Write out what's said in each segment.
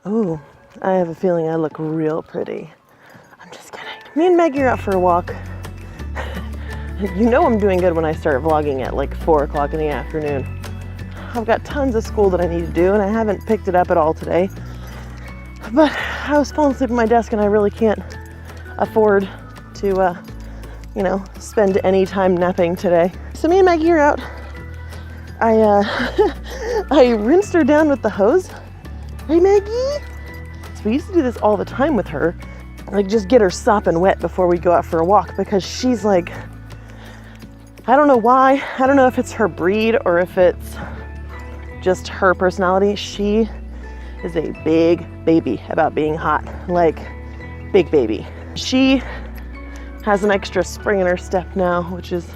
Ooh, I have a feeling I look real pretty. I'm just kidding. Me and Maggie are out for a walk. You know I'm doing good when I start vlogging at like 4 o'clock in the afternoon. I've got tons of school that I need to do and I haven't picked it up at all today. But I was falling asleep at my desk and I really can't afford to, you know, spend any time napping today. So me and Maggie are out. I rinsed her down with the hose. Hey Maggie! So we used to do this all the time with her. Like just get her sopping wet before we go out for a walk because she's like, I don't know why. I don't know if it's her breed or if it's just her personality. She is a big baby about being hot, like big baby. She has an extra spring in her step now, which is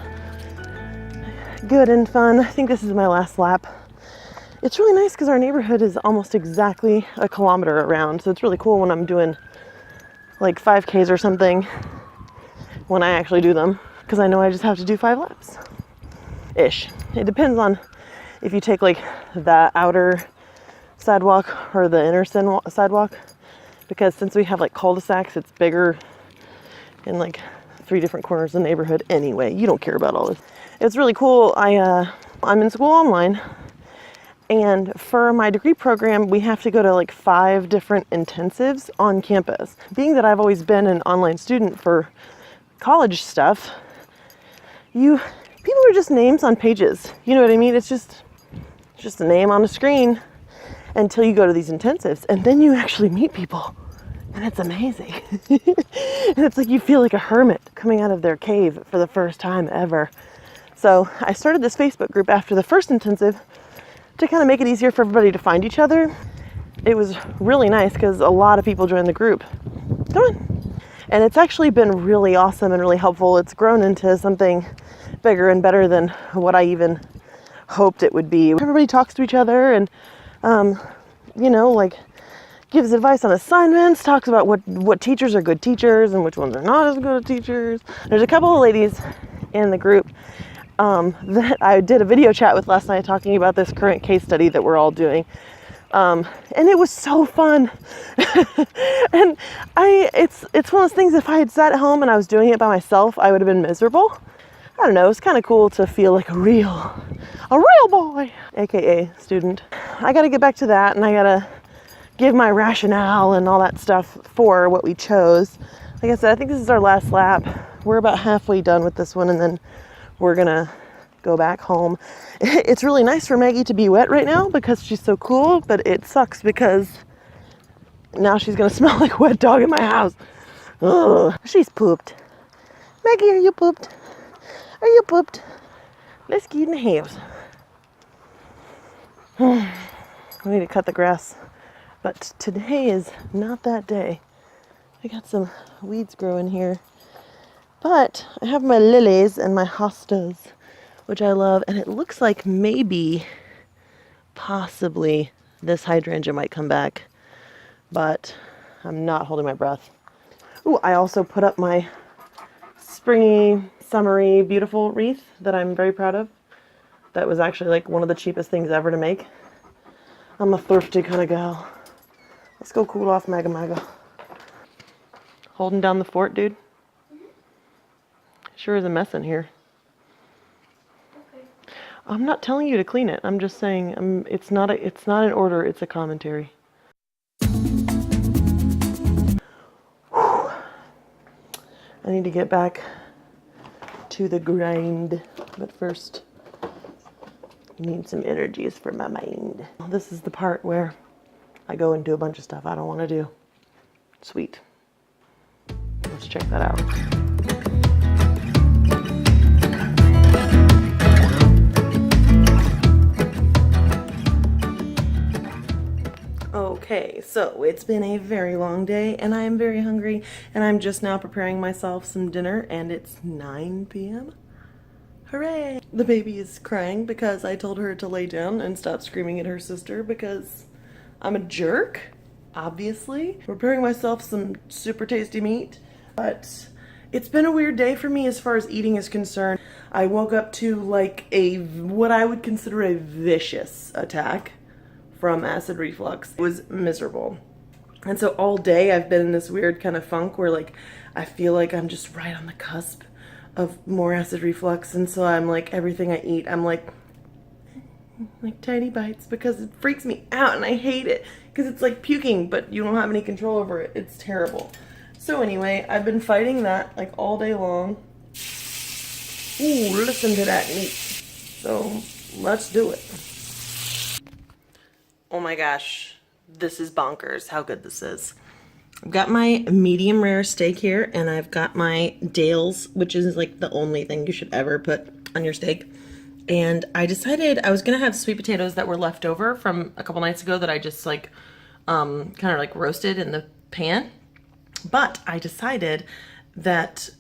good and fun. I think this is my last lap. It's really nice because our neighborhood is almost exactly a kilometer around. So it's really cool when I'm doing like 5Ks or something when I actually do them. Because I know I just have to do 5 laps ish. It depends on if you take like the outer sidewalk or the inner sidewalk, because since we have like cul-de-sacs, it's bigger in like 3 different corners of the neighborhood. Anyway, you don't care about all this. It's really cool. I'm in school online, and for my degree program we have to go to like 5 different intensives on campus. Being that I've always been an online student for college stuff, people are just names on pages. You know what I mean? It's just a name on a screen until you go to these intensives, and then you actually meet people, and it's amazing. And it's like you feel like a hermit coming out of their cave for the first time ever. So I started this Facebook group after the first intensive to kind of make it easier for everybody to find each other. It was really nice because a lot of people joined the group. Come on. And it's actually been really awesome and really helpful. It's grown into something bigger and better than what I even hoped it would be. Everybody talks to each other and, you know, like gives advice on assignments, talks about what teachers are good teachers and which ones are not as good teachers. There's a couple of ladies in the group that I did a video chat with last night talking about this current case study that we're all doing. And it was so fun. And it's one of those things, if I had sat at home and I was doing it by myself, I would have been miserable. I don't know, it's kind of cool to feel like a real boy, AKA student. I gotta get back to that, and I gotta give my rationale and all that stuff for what we chose. Like I said, I think this is our last lap. We're about halfway done with this one, and then we're gonna go back home. It's really nice for Maggie to be wet right now because she's so cool, but it sucks because now she's gonna smell like a wet dog in my house. Ugh. She's pooped. Maggie, are you pooped? Are you pooped? Let's get in the house. I need to cut the grass, but today is not that day. I got some weeds growing here, but I have my lilies and my hostas, which I love, and it looks like maybe, possibly, this hydrangea might come back, but I'm not holding my breath. Ooh, I also put up my springy, summery, beautiful wreath that I'm very proud of. That was actually like one of the cheapest things ever to make. I'm a thrifty kind of gal. Let's go cool off, Maga. Holding down the fort, dude. Sure is a mess in here. Okay. I'm not telling you to clean it. I'm just saying it's not an order, it's a commentary. Whew. I need to get back to the grind, but first I need some energies for my mind. This is the part where I go and do a bunch of stuff I don't want to do. Sweet. Let's check that out. Okay, so it's been a very long day and I am very hungry, and I'm just now preparing myself some dinner, and it's 9 p.m. Hooray! The baby is crying because I told her to lay down and stop screaming at her sister because I'm a jerk, obviously. Preparing myself some super tasty meat, but it's been a weird day for me as far as eating is concerned. I woke up to like what I would consider a vicious attack from acid reflux. It was miserable. And so all day I've been in this weird kind of funk where like I feel like I'm just right on the cusp of more acid reflux. And so I'm like, everything I eat, I'm like tiny bites because it freaks me out and I hate it because it's like puking, but you don't have any control over it. It's terrible. So anyway, I've been fighting that like all day long. Ooh, listen to that meat. So let's do it. Oh my gosh, this is bonkers how good this is. I've got my medium rare steak here, and I've got my Dale's, which is like the only thing you should ever put on your steak. And I decided I was gonna have sweet potatoes that were left over from a couple nights ago that I just like kind of like roasted in the pan. But I decided that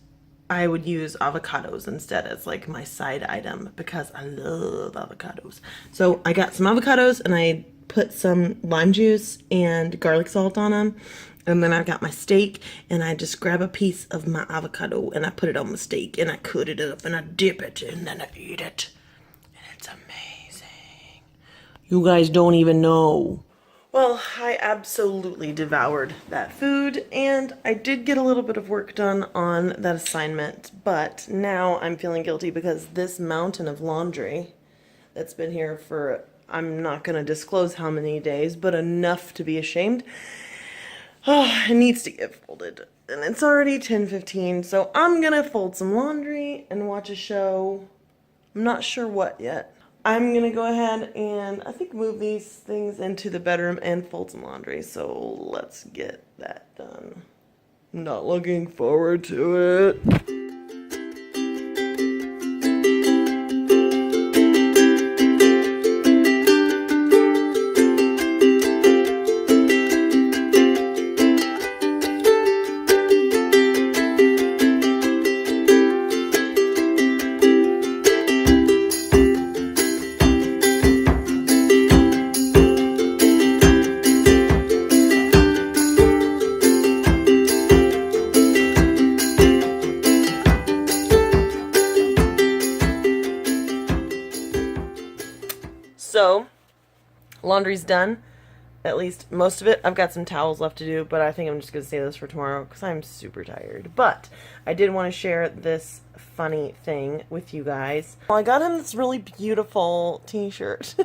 I would use avocados instead as like my side item because I love avocados. So I got some avocados and I put some lime juice and garlic salt on them. And then I've got my steak and I just grab a piece of my avocado and I put it on the steak and I cut it up and I dip it and then I eat it. And it's amazing. You guys don't even know. Well, I absolutely devoured that food, and I did get a little bit of work done on that assignment, but now I'm feeling guilty because this mountain of laundry that's been here for, I'm not going to disclose how many days, but enough to be ashamed, it needs to get folded. And it's already 10:15, so I'm going to fold some laundry and watch a show. I'm not sure what yet. I'm gonna go ahead and I think move these things into the bedroom and fold some laundry. So let's get that done. I'm not looking forward to it. So, laundry's done, at least most of it. I've got some towels left to do, but I think I'm just going to save this for tomorrow because I'm super tired. But I did want to share this funny thing with you guys. Well, I got him this really beautiful t-shirt,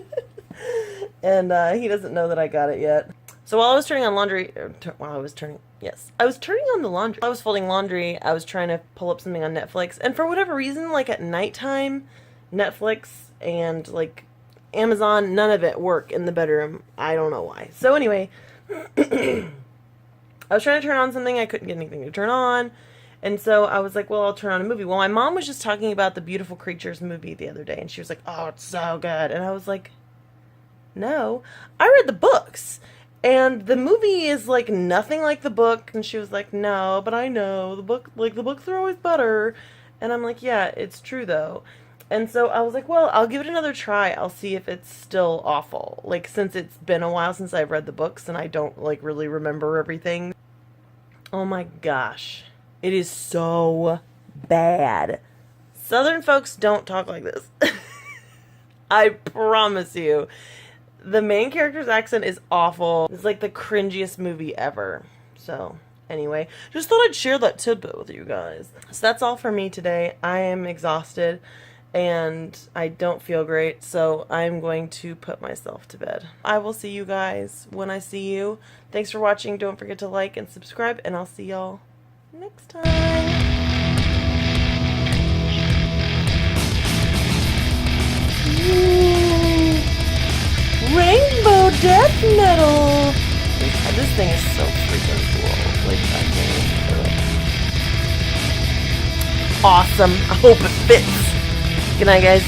and he doesn't know that I got it yet. So while I was turning on laundry, I was turning on the laundry. I was folding laundry, I was trying to pull up something on Netflix, and for whatever reason, like at nighttime, Netflix and like Amazon, none of it work in the bedroom. I don't know why. So anyway, I was trying to turn on something. I couldn't get anything to turn on. And so I was like, well, I'll turn on a movie. Well, my mom was just talking about the Beautiful Creatures movie the other day. And she was like, oh, it's so good. And I was like, no, I read the books. And the movie is like nothing like the book. And she was like, no, but I know the books are always better. And I'm like, yeah, it's true though. And so I was like, well, I'll give it another try. I'll see if it's still awful. Like, since it's been a while since I've read the books and I don't, like, really remember everything. Oh my gosh. It is so bad. Southern folks don't talk like this. I promise you. The main character's accent is awful. It's like the cringiest movie ever. So, anyway, just thought I'd share that tidbit with you guys. So that's all for me today. I am exhausted. And I don't feel great, so I'm going to put myself to bed. I will see you guys when I see you. Thanks for watching. Don't forget to like and subscribe, and I'll see y'all next time. Ooh, rainbow death metal. This thing is so freaking cool. Like, I can't even do it. Awesome. I hope it fits. Good night, guys.